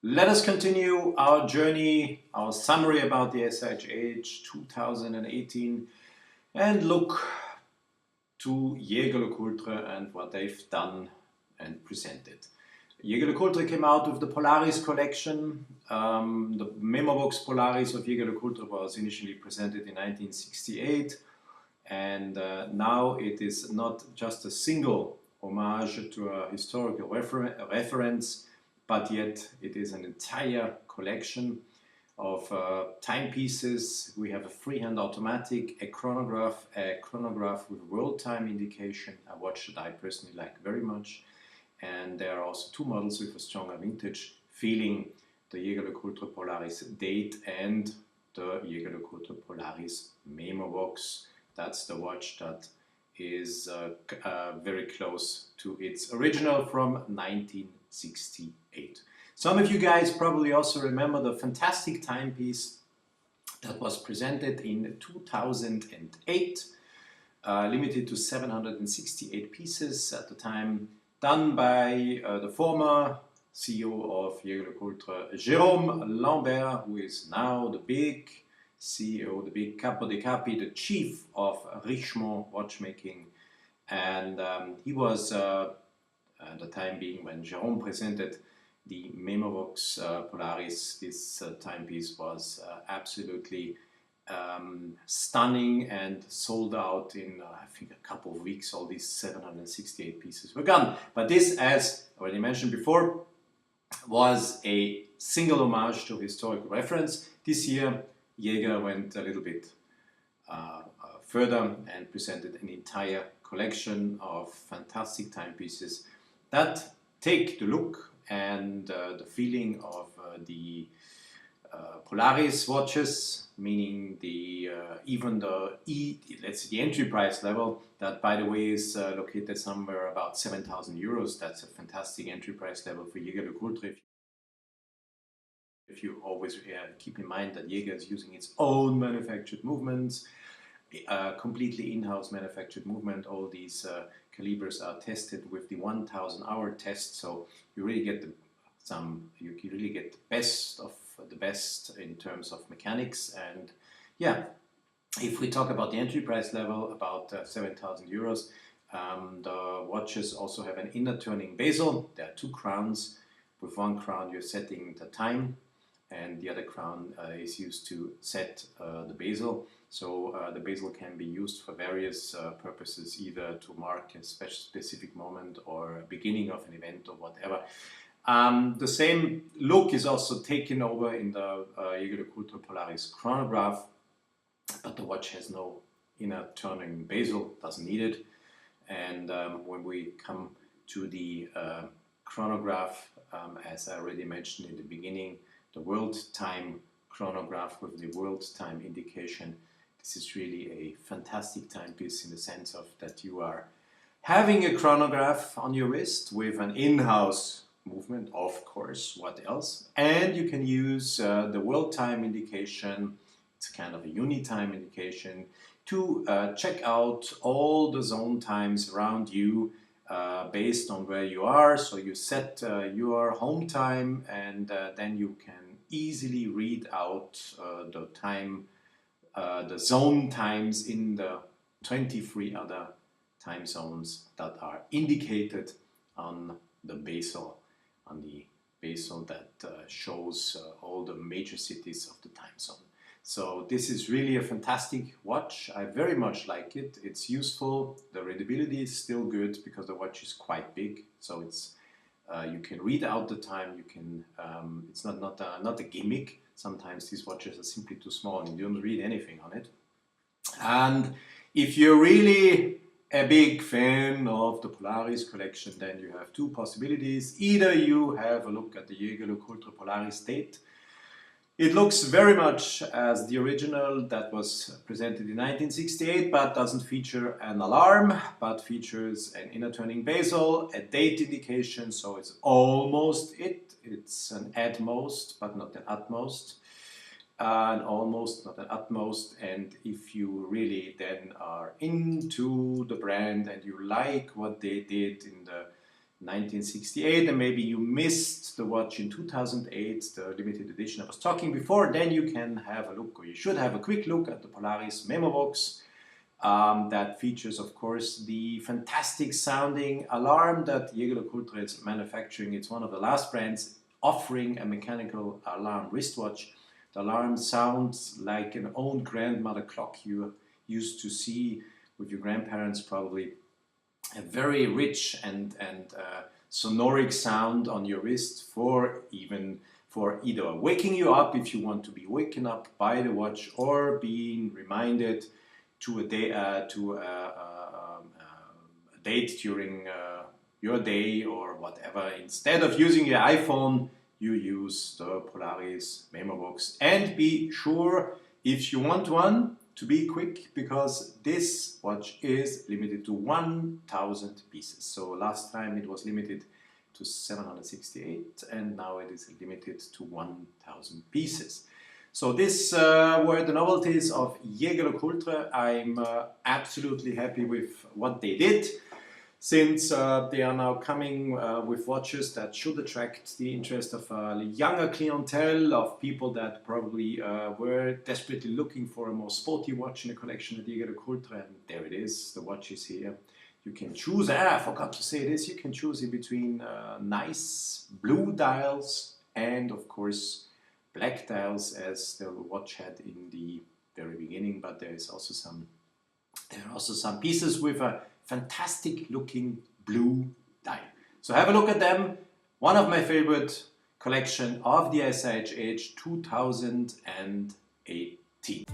Let us continue our journey, our summary about the SIHH 2018 and look to Jaeger-LeCoultre and what they've done and presented. Jaeger-LeCoultre came out with the Polaris collection. The Memovox Polaris of Jaeger-LeCoultre was initially presented in 1968, and now it is not just a single homage to a historical reference, but yet it is an entire collection of timepieces. We have a freehand automatic, a chronograph with world time indication, a watch that I personally like very much. And there are also two models with a stronger vintage feeling, the Jaeger-LeCoultre Polaris date and the Jaeger-LeCoultre Polaris Memovox. That's the watch that is very close to its original from 1968. Some of you guys probably also remember the fantastic timepiece that was presented in 2008, limited to 768 pieces at the time, done by the former CEO of Jaeger-LeCoultre, Jérôme Lambert, who is now the big CEO, the big capo di capi, the chief of Richemont watchmaking. And he was, at the time being when Jérôme presented the Memovox Polaris, this timepiece was absolutely stunning and sold out in, I think, a couple of weeks. All these 768 pieces were gone. But this, as already mentioned before, was a single homage to historical reference. This year, Jaeger went a little bit further and presented an entire collection of fantastic timepieces that take the look and the feeling of the Polaris watches, meaning the even the let's say the entry price level, that by the way is located somewhere about 7,000 euros. That's a fantastic entry price level for Jaeger-LeCoultre. If you always keep in mind that Jaeger is using its own manufactured movements, completely in-house manufactured movement. All these calibers are tested with the 1,000-hour test, so you really get the best of the best in terms of mechanics. And yeah, if we talk about the entry price level, about 7,000 euros, the watches also have an inner turning bezel. There are two crowns. With one crown you're setting the time, and the other crown is used to set the bezel. So the bezel can be used for various purposes, either to mark a specific moment or a beginning of an event or whatever. The same look is also taken over in the Jaeger-LeCoultre Polaris Chronograph, but the watch has no inner turning bezel, doesn't need it. And when we come to the chronograph, as I already mentioned in the beginning, the world time chronograph with the world time indication. This is really a fantastic timepiece in the sense of that you are having a chronograph on your wrist with an in-house movement, of course, what else? And you can use the world time indication, it's kind of a unitime indication, to check out all the zone times around you based on where you are. So you set your home time, and then you can easily read out the time, the zone times in the 23 other time zones that are indicated on the bezel, that shows all the major cities of the time zone. So this is really a fantastic watch. I very much like it. It's useful. The readability is still good because the watch is quite big. So it's you can read out the time. You can. It's not a gimmick. Sometimes these watches are simply too small and you don't read anything on it. And if you're really a big fan of the Polaris collection, then you have two possibilities. Either you have a look at the Jaeger-LeCoultre Polaris date. It looks very much as the original that was presented in 1968, but doesn't feature an alarm, but features an inner turning bezel, a date indication, so it's almost it. It's an at most, but not an utmost. An almost, not an utmost. And if you really then are into the brand and you like what they did in the 1968, and maybe you missed the watch in 2008, the limited edition I was talking before, then you can have a look, or you should have a quick look at the Polaris Memovox. That features, of course, the fantastic sounding alarm that Jaeger-LeCoultre is manufacturing. It's one of the last brands offering a mechanical alarm wristwatch. The alarm sounds like an old grandmother clock you used to see with your grandparents, probably. A very rich and sonoric sound on your wrist for either waking you up if you want to be waken up by the watch, or being reminded to a date during your day or whatever. Instead of using your iPhone, you use the Polaris Memovox. And be sure, if you want one, to be quick, because this watch is limited to 1,000 pieces. So last time it was limited to 768, and now it is limited to 1,000 pieces. So this were the novelties of Jaeger-LeCoultre. I'm absolutely happy with what they did, since they are now coming with watches that should attract the interest of a younger clientele, of people that probably were desperately looking for a more sporty watch in the collection at Jaeger-LeCoultre. And there it is, the watch is here. You can choose, I forgot to say this, you can choose in between nice blue dials and, of course, black dials, as the watch had in the very beginning. But there are also some pieces with a fantastic looking blue dial. So have a look at them. One of my favorite collection of the SIHH 2018.